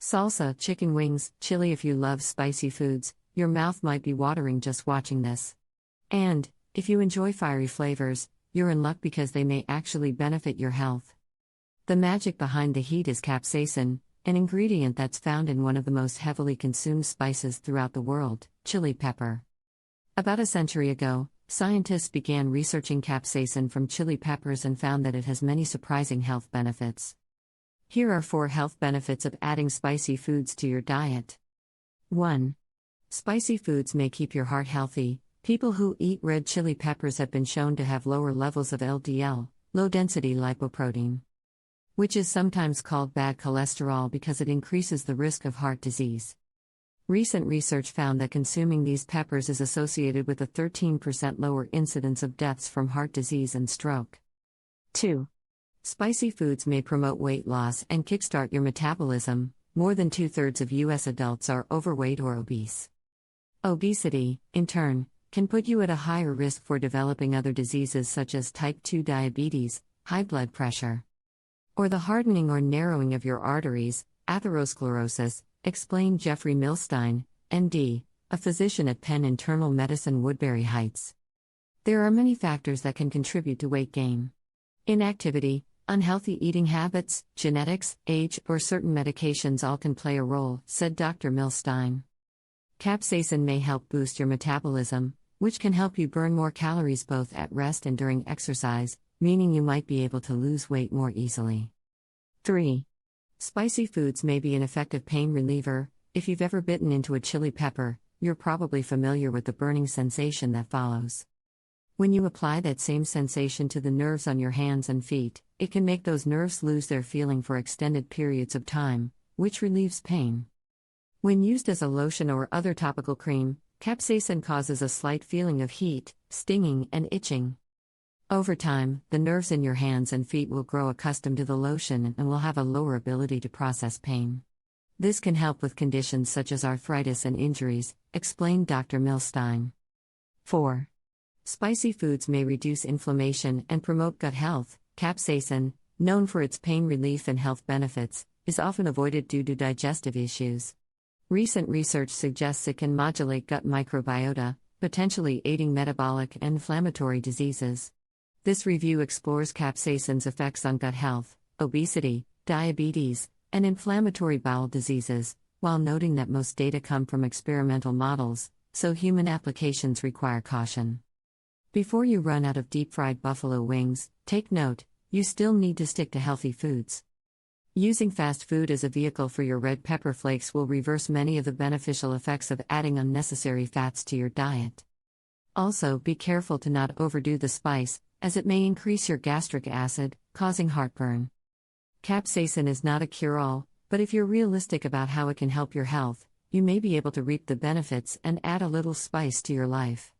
Salsa, chicken wings, chili. If you love spicy foods, your mouth might be watering just watching this. And, if you enjoy fiery flavors, you're in luck because they may actually benefit your health. The magic behind the heat is capsaicin, an ingredient that's found in one of the most heavily consumed spices throughout the world, chili pepper. About a century ago, scientists began researching capsaicin from chili peppers and found that it has many surprising health benefits. Here are 4 health benefits of adding spicy foods to your diet. 1. Spicy foods may keep your heart healthy. People who eat red chili peppers have been shown to have lower levels of LDL, low-density lipoprotein, which is sometimes called bad cholesterol because it increases the risk of heart disease. Recent research found that consuming these peppers is associated with a 13% lower incidence of deaths from heart disease and stroke. 2. Spicy foods may promote weight loss and kickstart your metabolism. More than 2/3 of U.S. adults are overweight or obese. Obesity, in turn, can put you at a higher risk for developing other diseases such as type 2 diabetes, high blood pressure, or the hardening or narrowing of your arteries, atherosclerosis, explained Jeffrey Milstein, MD, a physician at Penn Internal Medicine, Woodbury Heights. There are many factors that can contribute to weight gain. Inactivity, unhealthy eating habits, genetics, age, or certain medications all can play a role, said Dr. Milstein. Capsaicin may help boost your metabolism, which can help you burn more calories both at rest and during exercise, meaning you might be able to lose weight more easily. 3. Spicy foods may be an effective pain reliever. If you've ever bitten into a chili pepper, you're probably familiar with the burning sensation that follows. When you apply that same sensation to the nerves on your hands and feet, it can make those nerves lose their feeling for extended periods of time, which relieves pain. When used as a lotion or other topical cream, capsaicin causes a slight feeling of heat, stinging, and itching. Over time, the nerves in your hands and feet will grow accustomed to the lotion and will have a lower ability to process pain. This can help with conditions such as arthritis and injuries, explained Dr. Milstein. 4. Spicy foods may reduce inflammation and promote gut health. Capsaicin, known for its pain relief and health benefits, is often avoided due to digestive issues. Recent research suggests it can modulate gut microbiota, potentially aiding metabolic and inflammatory diseases. This review explores capsaicin's effects on gut health, obesity, diabetes, and inflammatory bowel diseases, while noting that most data come from experimental models, so human applications require caution. Before you run out of deep-fried buffalo wings, take note, you still need to stick to healthy foods. Using fast food as a vehicle for your red pepper flakes will reverse many of the beneficial effects of adding unnecessary fats to your diet. Also, be careful to not overdo the spice, as it may increase your gastric acid, causing heartburn. Capsaicin is not a cure-all, but if you're realistic about how it can help your health, you may be able to reap the benefits and add a little spice to your life.